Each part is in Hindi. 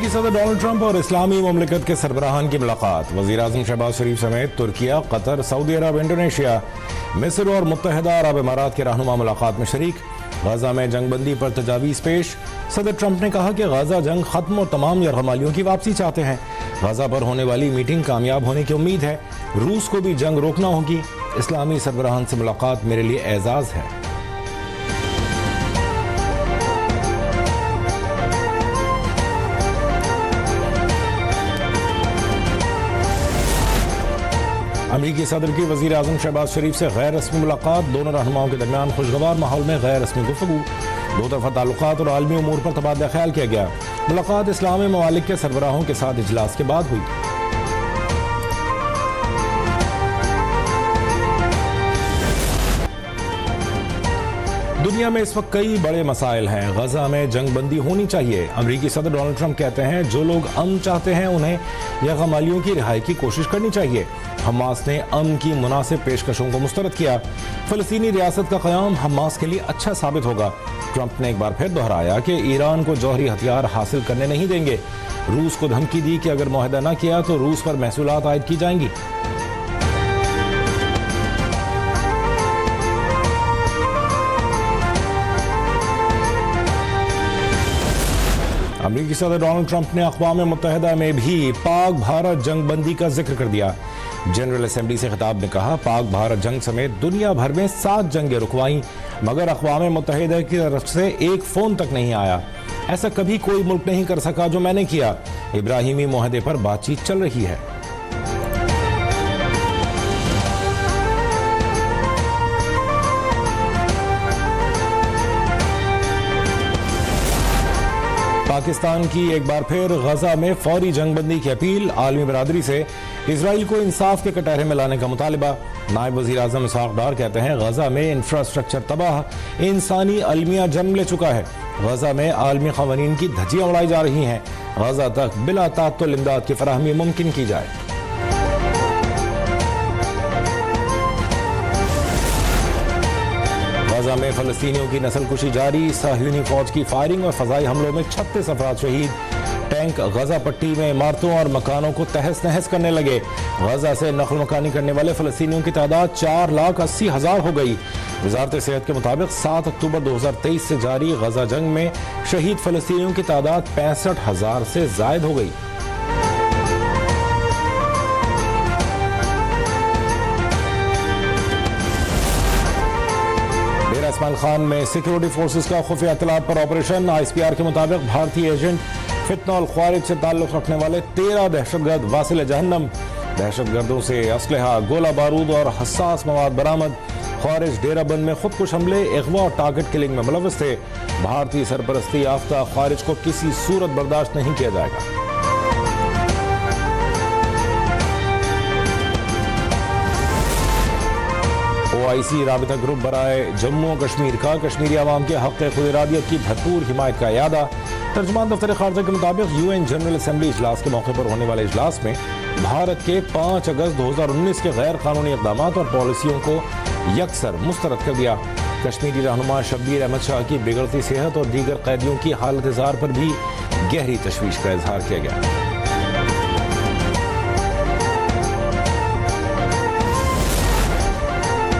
अमरीकी सदर डोनाल्ड ट्रंप और इस्लामी मुमलिकत के सरबराहान की मुलाकात। वज़ीर-ए-आज़म शहबाज शरीफ समेत तुर्किया, कतर, सऊदी अरब, इंडोनेशिया, मिस्र और मुत्तहिदा अरब इमारात के रहनुमा मुलाकात में शरीक। गाजा में जंगबंदी पर तजावीज़ पेश। सदर ट्रंप ने कहा कि गाजा जंग खत्म और तमाम यरगमालियों की वापसी चाहते हैं। गाजा पर होने वाली मीटिंग कामयाब होने की उम्मीद है। रूस को भी जंग रोकना होगी। इस्लामी सरबराहान से मुलाकात मेरे लिए एजाज़ है। अमरीकी सदर की वज़ीर-ए-आज़म शहबाज शरीफ से गैर रस्मी मुलाकात। दोनों रहनुमाओं के दरमियान खुशगवार माहौल में गैर रस्मी गुफ्तगू। दो तरफा ताल्लुकात और आलमी उमूर पर तबादला ख्याल किया गया। मुलाकात इस्लामी ममालिक के सरबराहों के साथ इजलास के बाद हुई। दुनिया में इस वक्त कई बड़े मसाइल हैं। गजा में जंगबंदी होनी चाहिए। अमरीकी सदर डोनाल्ड ट्रंप कहते हैं जो लोग अमन चाहते हैं उन्हें यरगमालियों की रिहाई की कोशिश करनी चाहिए। हमास ने अमन की मुनासिब पेशकशों को मुस्तरद किया। फ़लस्तीनी रियासत का क़याम हमास के लिए अच्छा साबित होगा। ट्रंप ने एक बार फिर दोहराया कि ईरान को जौहरी हथियार हासिल करने नहीं देंगे। रूस को धमकी दी कि अगर मुआहदा न किया तो रूस पर महसूलात आयद की जाएंगी। अमरीकी सदर डोनाल्ड ट्रंप ने अक़वाम मुत्तहिदा में भी पाक भारत जंगबंदी का जिक्र कर दिया। जनरल असेंबली से खिताब में कहा, पाक भारत जंग समेत दुनिया भर में 7 जंगें रुकवाई मगर अक़वाम मुत्तहिदा की तरफ से एक फ़ोन तक नहीं आया। ऐसा कभी कोई मुल्क नहीं कर सका जो मैंने किया। इब्राहिमी मुआहदे पर बातचीत चल रही है। पाकिस्तान की एक बार फिर गजा में फौरी जंगबंदी की अपील। आलमी बरादरी से इसराइल को इंसाफ के कटहरे में लाने का मुतालिबा। नायब वज़ीर-ए-आज़म इसहाक़ डार कहते हैं गजा में इंफ्रास्ट्रक्चर तबाह, इंसानी अलमिया जन्म ले चुका है। गजा में आलमी क़वानीन की धज्जियां उड़ाई जा रही हैं। गजा तक बिला तात्तुल इमदाद की फराहमी मुमकिन की जाए। गजा में फ़लस्तीनियों की नस्लकुशी जारी। साहियूनी फौज की फायरिंग और फ़ज़ाई हमलों में 36 अफराद शहीद। टैंक गजा पट्टी में इमारतों और मकानों को तहस नहस करने लगे। गजा से नकल मकानी करने वाले फ़लस्तीनियों की तादाद 4,80,000 हो गई। वज़ारत सेहत के मुताबिक 7 अक्टूबर 2023 से जारी गजा जंग में शहीद फ़लस्तीनियों की तादाद 65,000 से ज़ायद हो गई। इस्माइल खान में सिक्योरिटी फोर्सेस का खुफिया इत्तलात पर ऑपरेशन। ISPR के मुताबिक भारतीय एजेंट फितना और ख्वारिज से ताल्लुक़ रखने वाले 13 दहशतगर्द वासिल जहन्नम। दहशतगर्दों से असलहा, गोला बारूद और हसास मवाद बरामद। ख्वारिज डेराबंद में खुदकुश हमले, अगवा और टारगेट किलिंग में मुलव्वस थे। भारतीय सरपरस्ती याफ्ता ख्वारिज को किसी सूरत बर्दाश्त नहीं किया जाएगा। OIC राबिता ग्रुप बराए जम्मू और कश्मीर का कश्मीरी अवाम के हक़ खुद-इरादियत की भरपूर हिमायत का यादा। तर्जुमान दफ्तर खारजा के मुताबिक UN जनरल असेंबली इजलास के मौके पर होने वाले इजलास में भारत के 5 अगस्त 2019 के गैर कानूनी इक़दाम और पॉलिसियों को यकसर मुस्तरद कर दिया। कश्मीरी रहनुमा शब्बीर अहमद शाह की बिगड़ती सेहत और दीगर कैदियों की हालत ज़ार पर भी गहरी तशवीश का इजहार किया गया।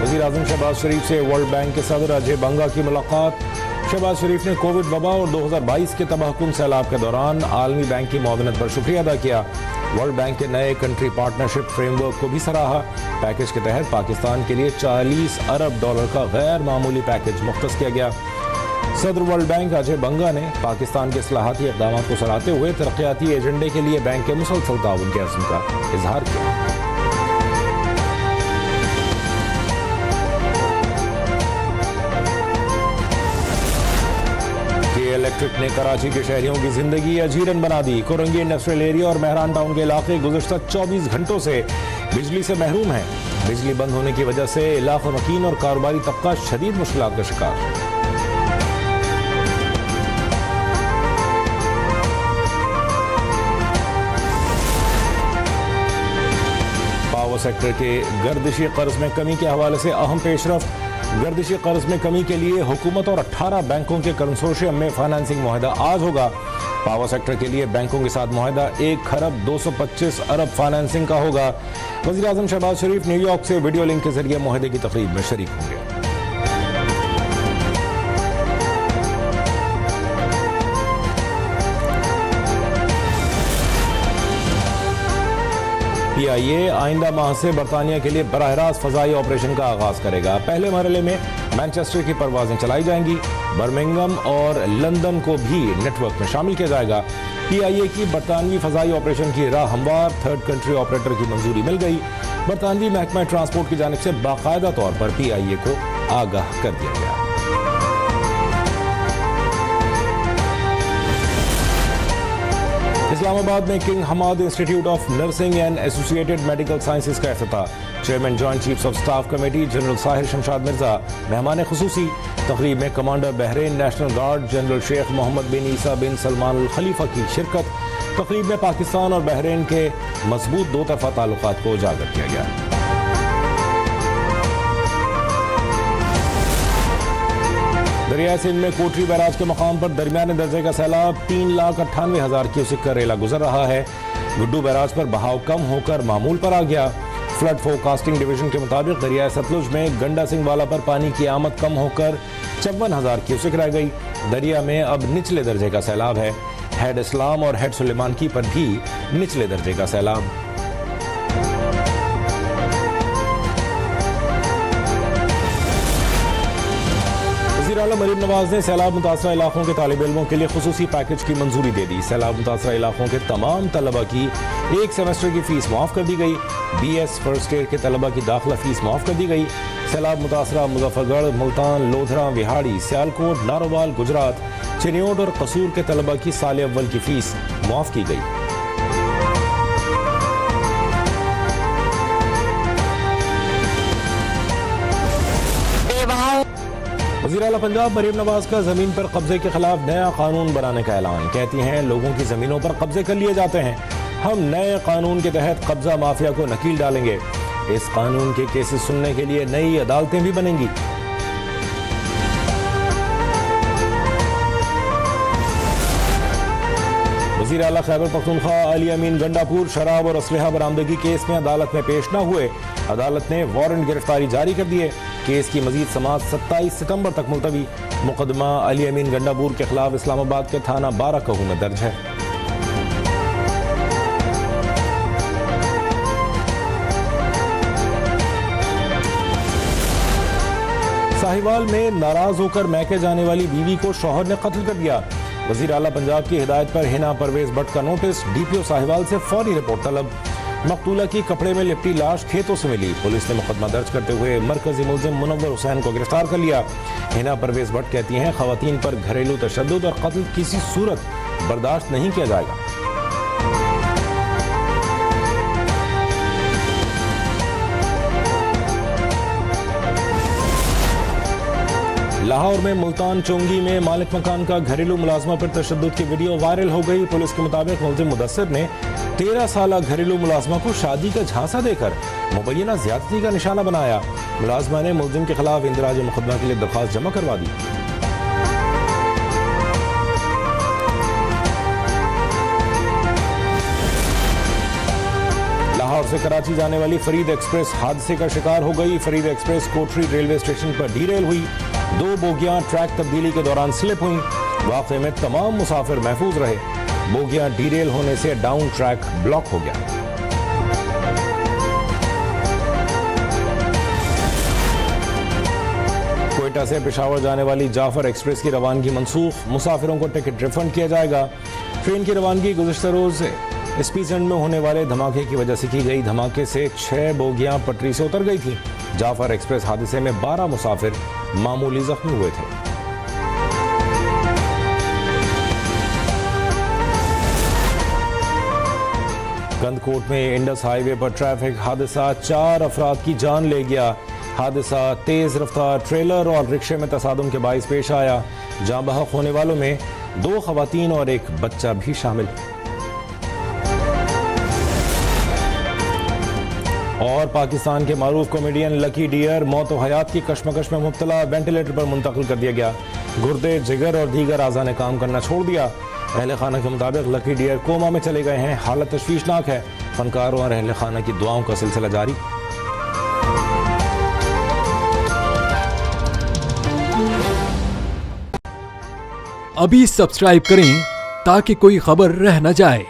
वज़ीर-ए-आज़म शहबाज शरीफ से वर्ल्ड बैंक के सदर अजय बंगा की मुलाकात। शहबाज शरीफ ने कोविड वबा और 2022 के तबाहकुन सैलाब के दौरान आलमी बैंक की मुआवनत पर शुक्रिया अदा किया। वर्ल्ड बैंक के नए कंट्री पार्टनरशिप फ्रेमवर्क को भी सराहा। पैकेज के तहत पाकिस्तान के लिए $40 अरब का गैर मामूली पैकेज मुख्तस किया गया। सदर वर्ल्ड बैंक अजय बंगा ने पाकिस्तान के इस्लाहाती इक़दाम को सराहते हुए तरक्याती एजेंडे के लिए बैंक के मुसलसल ताउन के अज़्म का इजहार किया। इलेक्ट्रिक ने कराची के शहरियों की जिंदगी अजीरन बना दी। कोरंगी इंडस्ट्रियल एरिया और मेहरान टाउन के इलाके गुज़श्ता 24 घंटों से बिजली से महरूम हैं। बिजली बंद होने की वजह से इलाक़ा मकीन और कारोबारी तबका शदीद मुश्किलात का शिकार। पावर सेक्टर के गर्दिशी कर्ज में कमी के हवाले से अहम पेशरफ। गर्दिशी कर्ज में कमी के लिए हुकूमत और 18 बैंकों के कंसोर्शियम में फाइनेंसिंग मुआहदा आज होगा। पावर सेक्टर के लिए बैंकों के साथ मुआहदा 1 खरब 225 अरब फाइनेंसिंग का होगा। वज़ीर आज़म शहबाज शरीफ न्यूयॉर्क से वीडियो लिंक के जरिए मुआहदे की तकरीब में शरीक होंगे। PIA आइंदा माह से बरतानिया के लिए बराह रास्त फजाई ऑपरेशन का आगाज करेगा। पहले मरहले में मैनचेस्टर की परवाजें चलाई जाएंगी। बर्मिंघम और लंदन को भी नेटवर्क में शामिल किया जाएगा। PIA की बरतानवी फजाई ऑपरेशन की राह हमवार थर्ड कंट्री ऑपरेटर की मंजूरी मिल गई। बरतानवी महकमा ट्रांसपोर्ट की जानिब से बाकायदा तौर पर PIA को आगाह कर दिया गया। इस्लामाबाद में King Hamad institute of nursing and associated medical sciences का इफ्तिताह। Chairman joint chiefs of staff committee general Sahir Shamshad Mirza मेहमान खुसूसी। तकरीब में commander Bahrain national guard general Sheikh Mohammed bin Isa bin Salman al Khalifa की शिरकत। तकरीब में पाकिस्तान और बहरीन के मजबूत दो तरफा ताल्लुकात को उजागर किया गया। दरियाई सिंध में कोटरी बैराज के मकाम पर दरमियाने दर्जे का सैलाब 3,98,000 क्यूसेक का रेला गुजर रहा है। गुड्डू बैराज पर बहाव कम होकर मामूल पर आ गया। फ्लड फोरकास्टिंग डिवीजन के मुताबिक दरियाई सतलुज में गंडा सिंह वाला पर पानी की आमद कम होकर 54,000 क्यूसेक रह गई। दरिया में अब निचले दर्जे का सैलाब है। हेड इस्लाम और हेड सुलेमान की पर भी निचले दर्जे का सैलाब। मरीम नवाज ने सैलाब मुतासरा इलाकों के तालिब इल्मों के लिए खुसूसी पैकेज की मंजूरी दे दी। सैलाब मुतासरा इलाकों के तमाम तलबा की 1 सेमेस्टर की फीस माफ कर दी गई। BS फर्स्ट ईयर के तलबा की दाखिला फीस माफ कर दी गई। सैलाब मुतासरा मुजफ्फरगढ़, मुल्तान, लोधरा, विहाड़ी, सियालकोट, नारोवाल, गुजरात, चिनियोट और कसूर के तलबा की साल अव्वल की फीस माफ की गई। वज़ीर आला पंजाब मरीम नवाज का जमीन पर कब्जे के खिलाफ नया कानून बनाने का ऐलान। कहती हैं लोगों की जमीनों पर कब्जे कर लिए जाते हैं। हम नए कानून के तहत कब्जा माफिया को नकील डालेंगे। इस कानून के केसेस सुनने के लिए नई अदालतें भी बनेंगी। वज़ीर आला खैबर पख्तूनख्वा अली अमीन गंडापुर शराब और असलहा बरामदगी केस में अदालत में पेश न हुए। अदालत ने वारंट गिरफ्तारी जारी कर दिए। केस की मजीद समाअत 27 सितंबर तक मुलतवी। मुकदमा अली अमीन गंडापुर के खिलाफ इस्लामाबाद के थाना 12 कहू में दर्ज है। साहिवाल में नाराज होकर मैके जाने वाली बीवी को शौहर ने कत्ल कर दिया। वज़ीर आला पंजाब की हिदायत पर हिना परवेज भट्ट का नोटिस। DPO साहिवाल से फौरी रिपोर्ट तलब। मकतूला की कपड़े में लिपटी लाश खेतों से मिली। पुलिस ने मुकदमा दर्ज करते हुए मरकजी मुलजिम मुनव्वर हुसैन को गिरफ्तार कर लिया। हिना परवेज भट्ट कहती हैं खवातीन पर घरेलू तशद्दुद और कत्ल किसी सूरत बर्दाश्त नहीं किया जाएगा। लाहौर में मुल्तान चोंगी में मालिक मकान का घरेलू मुलाजमा पर तशद्दुद की वीडियो वायरल हो गई। पुलिस के मुताबिक मुलजिम मुदस्सिर ने 13 साल घरेलू मुलाजमा को शादी का झांसा देकर मुबैना ज्यादती का निशाना बनाया। मुलाजमा ने मुलजिम के खिलाफ इंदराज मुकदमा के लिए दरख्वास्त जमा करवा दी। लाहौर से कराची जाने वाली फरीद एक्सप्रेस हादसे का शिकार हो गई। फरीद एक्सप्रेस कोटरी रेलवे स्टेशन पर डीरेल हुई। 2 बोगियां ट्रैक तब्दीली के दौरान स्लिप हुई। वाक़े में तमाम मुसाफिर महफूज रहे। बोगियां डीरेल होने से डाउन ट्रैक ब्लॉक हो गया। कोयटा से पेशावर जाने वाली जाफर एक्सप्रेस की रवानगी मनसूख। मुसाफिरों को टिकट रिफंड किया जाएगा। ट्रेन की रवानगी गुज़िश्ता रोज स्पीसएंड में होने वाले धमाके की वजह से की गई। धमाके से 6 बोगियां पटरी से उतर गई थी। जाफर एक्सप्रेस हादसे में 12 मुसाफिर मामूली जख्मी हुए थे। गंदकोट में इंडस हाईवे पर ट्रैफिक हादसा 4 अफराद की जान ले गया। हादसा तेज रफ्तार ट्रेलर और रिक्शे में तसादुम के बाइस पेश आया। जाँ बहक होने वालों में 2 खवातीन और एक बच्चा भी शामिल। और पाकिस्तान के मारूफ कॉमेडियन लकी डियर मौत व हयात की कश्मकश में मुब्तला, वेंटिलेटर पर मुंतकिल कर दिया गया। गुर्दे, जिगर और दीगर आज़ा ने काम करना छोड़ दिया। अहले खाना के मुताबिक लकी डियर कोमा में चले गए हैं, हालत तशवीशनाक है। फनकारों और अहले खाना की दुआओं का सिलसिला जारी। अभी सब्सक्राइब करें ताकि कोई खबर रह न जाए।